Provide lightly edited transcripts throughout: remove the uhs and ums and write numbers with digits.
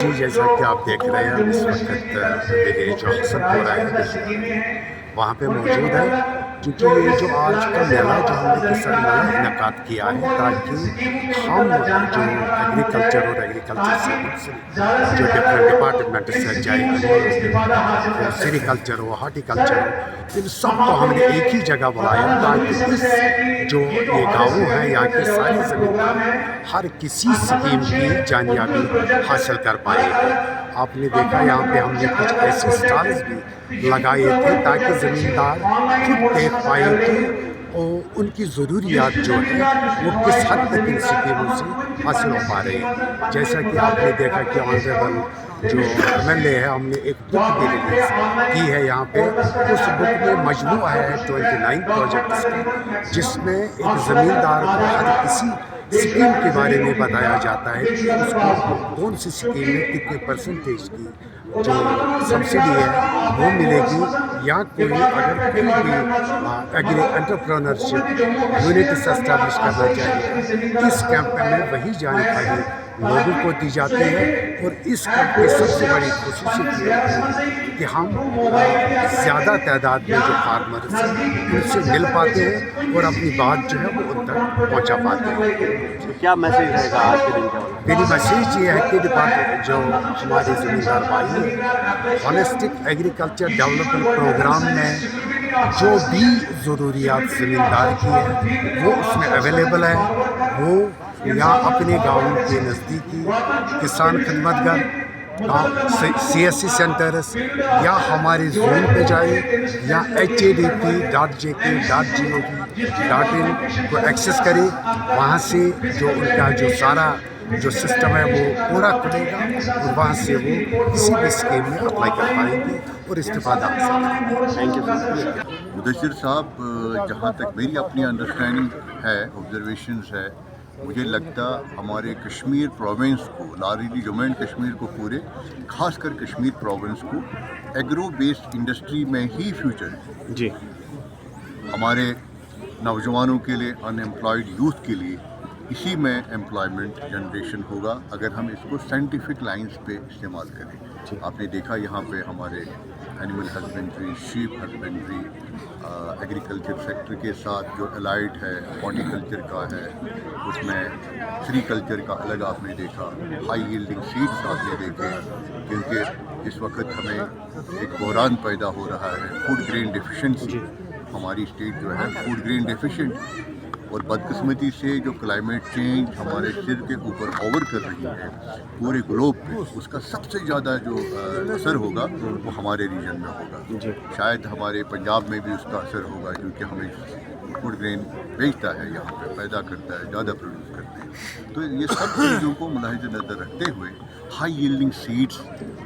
جی جیسا کہ آپ دیکھ رہے ہیں اس وقت میرے جو حسن پورہ ہے وہاں پہ موجود ہے، کیونکہ یہ جو آج کا میلہ جو ہم نے کسان میلہ انعقاد کیا ہے تاکہ ہم جو ایگریکلچر اور ایگریکلچر سے منسلک جو ڈفرینٹ ڈپارٹمنٹس ہیں، چاہے سیری کلچر ہو، ہارٹی کلچر ہو، ان سب کو ہم نے ایک ہی جگہ بلایا تاکہ اس جو یہ گاؤں ہے یہاں کے سارے زمیندار ہر کسی اسکیم کی جانیابی حاصل کر پائے ہیں۔ آپ نے دیکھا یہاں پہ ہم نے کچھ ایسے اسٹالز بھی لگائے تھے تاکہ زمیندار خود دیکھ پائے کہ ان کی ضروریات جو ہے وہ کس حد تک ان اسکیموں سے حاصل ہو پا رہے ہیں۔ جیسا کہ آپ نے دیکھا کہ آنریبل جو MLA ہے، ہم نے ایک بک بھی ریلیز کی ہے یہاں پہ، اس بک میں مجموعہ ہے 29 پروجیکٹس کا، جس میں ایک زمیندار کو ہر کسی اسکیم کے بارے میں بتایا جاتا ہے کہ اس کو کون سی اسکیم میں کتنے پرسنٹیج کی جو سبسڈی ہے وہ ملے گی، یا کوئی اگر کوئی بھی ایگری انٹرپرونرشپ یونٹ سے اسٹیبلش کرنا چاہیے، اس کیمپ میں وہی جانکاری لوگوں کو دی جاتی ہے۔ اور اس کیمپ کی سب سے بڑی خصوصیت یہ ہے کہ ہم زیادہ تعداد میں جو فارمرز ہیں ان سے مل پاتے ہیں اور اپنی بات جو ہے وہ ان تک پہنچا پاتے ہیں۔ کیا میسیج رہے گا آج کے دن کا؟ میری میسیج یہ ہے کہ ڈپارٹمنٹ جو ہمارے زمیندار بھائی ہیں، ہالسٹک ایگریکلچر ڈیولپمنٹ پروگرام میں جو بھی ضروریات زمیندار کی ہے وہ اس میں اویلیبل ہے، وہ یا اپنے گاؤں کے نزدیکی کسان خدمت گھر، CSC سینٹرز، یا ہمارے زون پہ جائے، یا HADP.JK.gov.in کو ایکسیس کرے، وہاں سے جو ان کا جو سارا جو سسٹم ہے وہ پورا کرے گا اور وہاں سے وہ کسی بھی اسکیم میں اپلائی کر پائیں گے اور استفادہ حاصل کریں گے۔ تھینک یو مدثر صاحب، جہاں تک میری اپنی انڈرسٹینڈنگ ہے، آبزرویشنز ہے، مجھے لگتا ہمارے کشمیر پروونس کو، لاریلی جموں اینڈ کشمیر کو پورے، خاص کر کشمیر پروونس کو ایگرو بیسڈ انڈسٹری میں ہی فیوچر ہے۔ جی، ہمارے نوجوانوں کے لیے، ان ایمپلائڈ یوتھ کے لیے اسی میں ایمپلائمنٹ جنریشن ہوگا اگر ہم اس کو سائنٹیفک لائنز پہ استعمال کریں۔ آپ نے دیکھا یہاں پہ ہمارے animal husbandry, sheep husbandry, agriculture sector کے ساتھ جو الائڈ ہے، ہارٹی کلچر کا ہے، اس میں سری کلچر کا الگ آپ نے دیکھا، ہائی ییلڈنگ سیڈس آپ نے دیکھے، کیونکہ اس وقت ہمیں ایک بحران پیدا ہو رہا ہے، فوڈ گرین ڈیفیشنسی۔ ہماری اسٹیٹ جو ہے فوڈ گرین ڈیفیشینٹ، اور بدقسمتی سے جو کلائمیٹ چینج ہمارے سر کے اوپر اوور کر رہی ہے پورے گلوب پہ، اس کا سب سے زیادہ جو اثر ہوگا وہ ہمارے ریجن میں ہوگا۔ شاید ہمارے پنجاب میں بھی اس کا اثر ہوگا، کیونکہ ہمیں فوڈ گرین بیچتا ہے، یہاں پہ پیدا کرتا ہے، زیادہ پروڈیوس کرتے ہیں۔ تو یہ سب چیزوں کو ملاحظہ نظر رکھتے ہوئے ہائی ییلڈنگ سیڈس،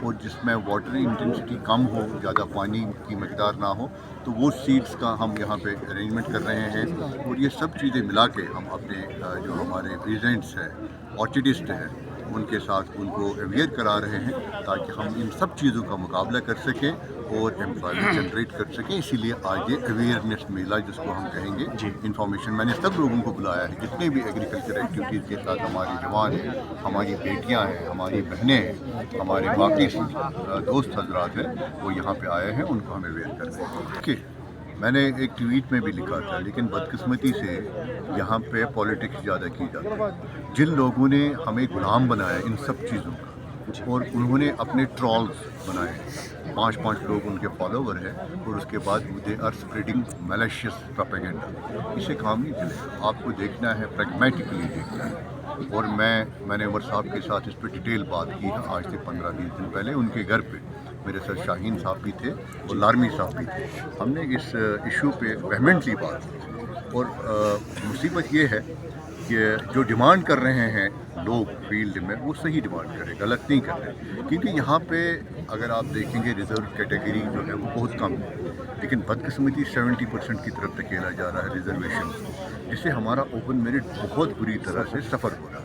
اور جس میں واٹر انٹینسٹی کم ہو، زیادہ پانی کی مقدار نہ ہو، تو وہ سیڈس کا ہم یہاں پہ ارینجمنٹ کر رہے ہیں۔ اور یہ سب چیزیں ملا کے ہم اپنے جو ہمارے پیزنٹس ہیں، آرچڈسٹ ہیں، ان کے ساتھ ان کو اویئر کرا رہے ہیں تاکہ ہم ان سب چیزوں کا مقابلہ کر سکیں اور امپلائمنٹ جنریٹ کر سکیں۔ اسی لیے آج یہ اویئرنیس میلہ جس کو ہم کہیں گے، انفارمیشن، میں نے سب لوگوں کو بلایا ہے جتنے بھی ایگریکلچر ایکٹیویٹیز کے ساتھ ہماری جوان ہیں، ہماری بیٹیاں ہیں، ہماری بہنیں ہیں، ہمارے باقی دوست حضرات ہیں، وہ یہاں پہ آئے ہیں، ان کو ہم اویئر کر رہے ہیں۔ کہ میں نے ایک ٹویٹ میں بھی لکھا تھا، لیکن بدقسمتی سے یہاں پہ پولیٹکس زیادہ کی جاتی ہے۔ جن لوگوں نے ہمیں غلام بنایا ان سب چیزوں کا، اور انہوں نے اپنے ٹرالز بنائے، 5 لوگ ان کے فالوور ہیں، اور اس کے بعد دے آر اسپریڈنگ میلیشیس پروپیگنڈا۔ اسے کام نہیں چلے گا، آپ کو دیکھنا ہے، پریگمیٹکلی دیکھنا ہے۔ اور میں نے عمر صاحب کے ساتھ اس پہ ڈیٹیل بات کی ہے آج سے 15-20 دن پہلے، ان کے گھر پہ میرے ساتھ شاہین صاحب بھی تھے اور لارمی صاحب بھی تھے۔ ہم نے اس ایشو پہ ویہمنٹلی بات کی، اور مصیبت یہ ہے کہ جو ڈیمانڈ کر رہے ہیں لوگ فیلڈ میں، وہ صحیح ڈیمانڈ کریں، غلط نہیں کر رہے، کیونکہ یہاں پہ اگر آپ دیکھیں گے ریزرو کیٹیگری جو ہے وہ بہت کم ہے، لیکن بدقسمتی 70% کی طرف دھکیلا جا رہا ہے ریزرویشن، جس سے ہمارا اوپن میرٹ بہت بری طرح سے سفر ہو رہا ہے۔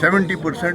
70%